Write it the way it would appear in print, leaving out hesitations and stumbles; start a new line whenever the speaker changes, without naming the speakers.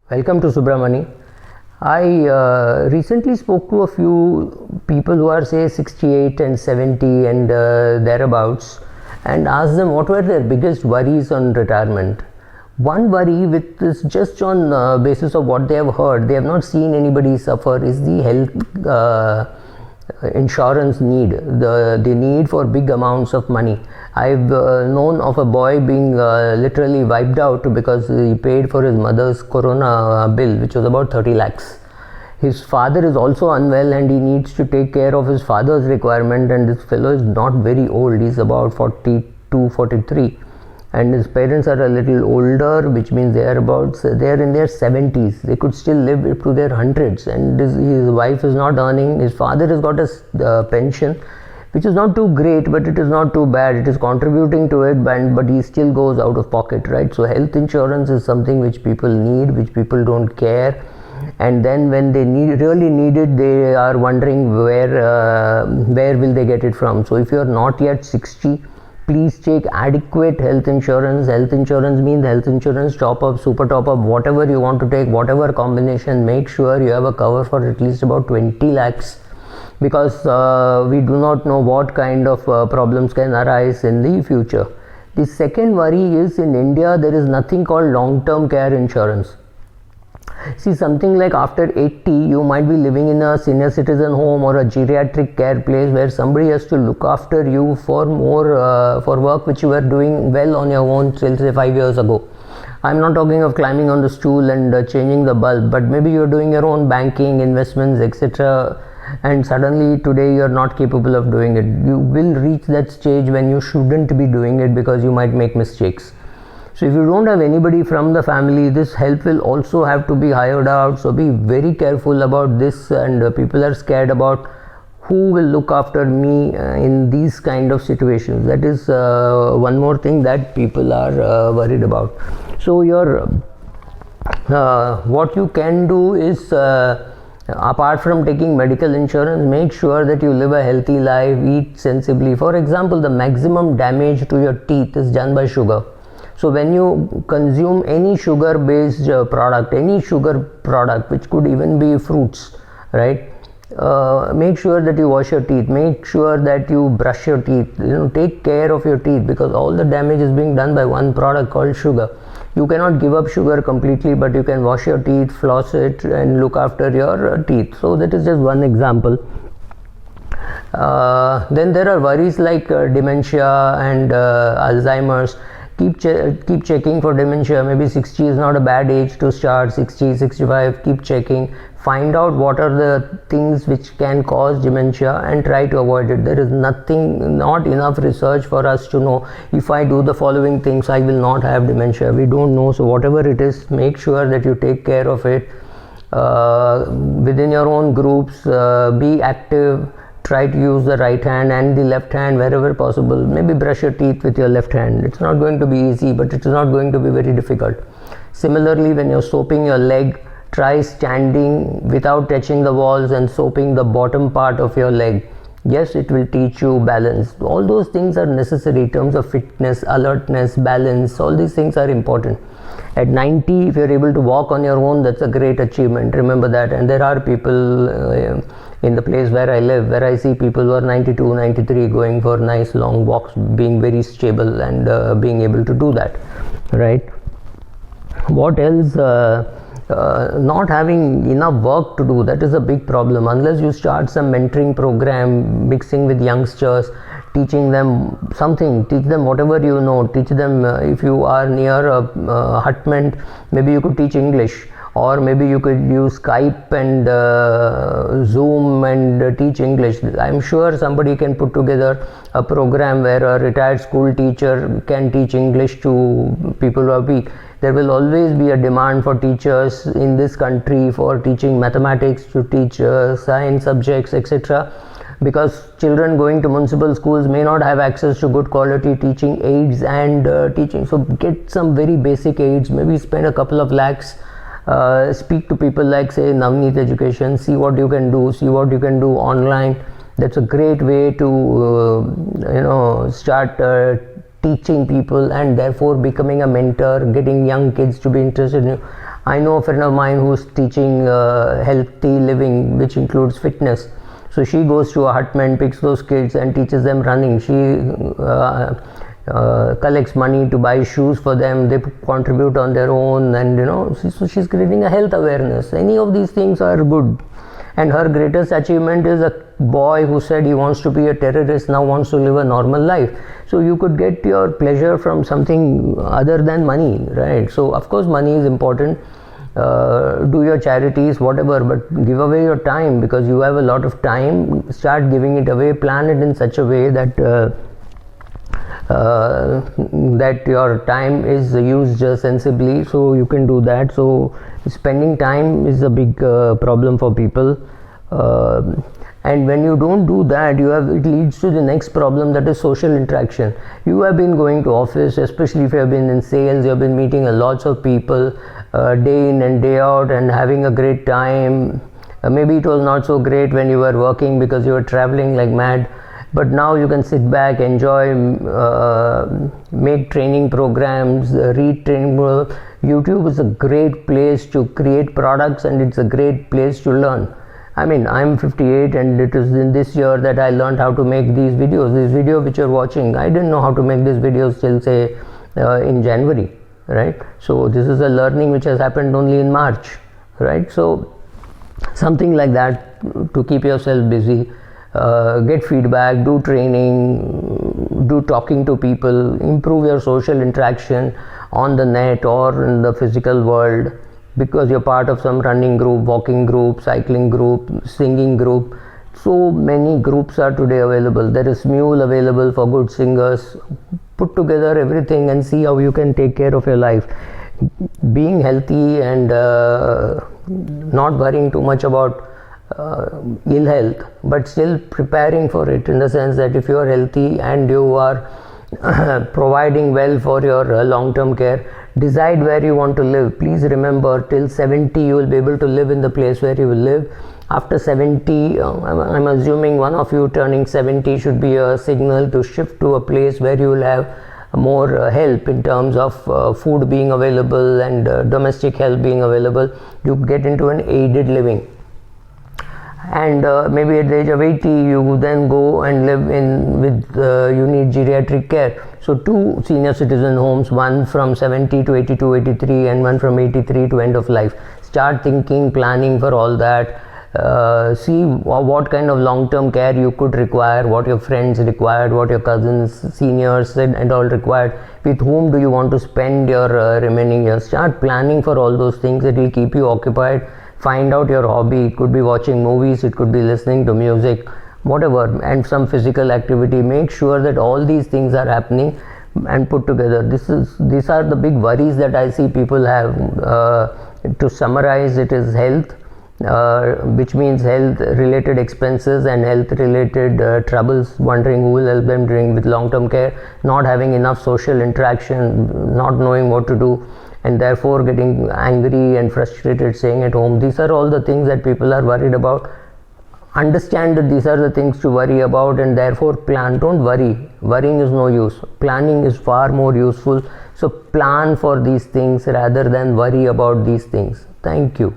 Welcome to Subramani. I recently spoke to a few people who are say 68 and 70 and thereabouts and asked them what were their biggest worries on retirement. One worry, with this just on basis of what they have heard, they have not seen anybody suffer, is the health insurance need, the need for big amounts of money. I've known of a boy being literally wiped out because he paid for his mother's corona bill, which was about 30 lakhs. His father is also unwell and he needs to take care of his father's requirement, and this fellow is not very old, he's about 42, 43, and his parents are a little older, which means they are in their 70s. They could still live up to their hundreds, and his wife is not earning. His father has got a pension which is not too great, but it is not too bad. It is contributing to it, but he still goes out of pocket, right? So health insurance is something which people need, which people don't care, and then when they really need it, they are wondering where will they get it from. So if you are not yet 60, please take adequate health insurance. Health insurance means health insurance top up, super top up, whatever you want to take, whatever combination. Make sure you have a cover for at least about 20 lakhs, because we do not know what kind of problems can arise in the future. The second worry is, in India there is nothing called long-term care insurance. See, something like after 80, you might be living in a senior citizen home or a geriatric care place where somebody has to look after you for more for work which you were doing well on your own till say 5 years ago. I'm not talking of climbing on the stool and changing the bulb, but maybe you're doing your own banking, investments, etc., and suddenly today you're not capable of doing it. You will reach that stage when you shouldn't be doing it because you might make mistakes. So if you don't have anybody from the family, this help will also have to be hired out. So be very careful about this, and people are scared about who will look after me in these kind of situations. That is one more thing that people are worried about. So what you can do is, apart from taking medical insurance, make sure that you live a healthy life, eat sensibly. For example, the maximum damage to your teeth is done by sugar. So when you consume any sugar based product, which could even be fruits, right, make sure that you wash your teeth, make sure that you brush your teeth, take care of your teeth, because all the damage is being done by one product called sugar. You cannot give up sugar completely, but you can wash your teeth, floss it, and look after your teeth. So that is just one example. Then there are worries like dementia and Alzheimer's. Keep checking for dementia. Maybe 60 is not a bad age to start. 60, 65, keep checking. Find out what are the things which can cause dementia and try to avoid it. There is not enough research for us to know, if I do the following things, I will not have dementia. We don't know. So whatever it is, make sure that you take care of it within your own groups. Be active. Try to use the right hand and the left hand wherever possible. Maybe brush your teeth with your left hand. It's not going to be easy, but it is not going to be very difficult. Similarly, when you're soaping your leg, try standing without touching the walls and soaping the bottom part of your leg. Yes, it will teach you balance. All those things are necessary in terms of fitness, alertness, balance. All these things are important. At 90, if you're able to walk on your own, that's a great achievement. Remember that. And there are people in the place where I live, where I see people who are 92, 93 going for nice long walks, being very stable and being able to do that, right? What else? Not having enough work to do, that is a big problem. Unless you start some mentoring program, mixing with youngsters, teaching them something, teach them whatever you know, teach them. If you are near a hutment, maybe you could teach English, or maybe you could use Skype and Zoom and teach English. I'm sure somebody can put together a program where a retired school teacher can teach English to people who are weak. There will always be a demand for teachers in this country for teaching mathematics, to teach science subjects, etc., because children going to municipal schools may not have access to good quality teaching aids and teaching. So get some very basic aids, maybe spend a couple of lakhs. Speak to people like, say, Navneet Education, see what you can do, online. That's a great way to start teaching people and therefore becoming a mentor, getting young kids to be interested in you. I know a friend of mine who's teaching healthy living, which includes fitness. So she goes to a hutment, picks those kids and teaches them running. She collects money to buy shoes for them. They contribute on their own, and so she's creating a health awareness. Any of these things are good. And her greatest achievement is a boy who said he wants to be a terrorist, now wants to live a normal life. So you could get your pleasure from something other than money, right? So of course money is important. Do your charities, whatever, but give away your time, because you have a lot of time. Start giving it away. Plan it in such a way that that your time is used sensibly, so you can do that. So spending time is a big problem for people, and when you don't do that, it leads to the next problem, that is social interaction. You have been going to office, especially if you have been in sales, you have been meeting lots of people day in and day out and having a great time. Maybe it was not so great when you were working because you were traveling like mad, but now you can sit back, enjoy, make training programs, read training programs. YouTube is a great place to create products, and it's a great place to learn. I mean, I'm 58, and it is in this year that I learned how to make these videos. This video which you're watching, I didn't know how to make these videos till say in January, right? So this is a learning which has happened only in March, right? So something like that to keep yourself busy. Get feedback, do training, do talking to people, improve your social interaction on the net or in the physical world, because you're part of some running group, walking group, cycling group, singing group. So many groups are today available. There is Mule available for good singers. Put together everything and see how you can take care of your life. Being healthy and not worrying too much about ill health, but still preparing for it, in the sense that if you are healthy and you are providing well for your long-term care, decide where you want to live. Please remember, till 70 you will be able to live in the place where you will live. After 70, I'm assuming one of you turning 70 should be a signal to shift to a place where you will have more help in terms of food being available and domestic help being available. You get into an aided living. And maybe at the age of 80 you then go and live you need geriatric care. So 2 senior citizen homes, one from 70 to 82, 83, and one from 83 to end of life. Start thinking, planning for all that. See what kind of long-term care you could require, what your friends required, what your cousins, seniors and all required. With whom do you want to spend your remaining years? Start planning for all those things. It will keep you occupied. Find out your hobby. It could be watching movies, it could be listening to music, whatever, and some physical activity. Make sure that all these things are happening and put together. These are the big worries that I see people have. To summarize, it is health, which means health related expenses and health related troubles, wondering who will help them with long-term care, not having enough social interaction, not knowing what to do, and therefore getting angry and frustrated staying at home. These are all the things that people are worried about. Understand that these are the things to worry about, and therefore plan. Don't worry. Worrying is no use. Planning is far more useful. So plan for these things rather than worry about these things. Thank you.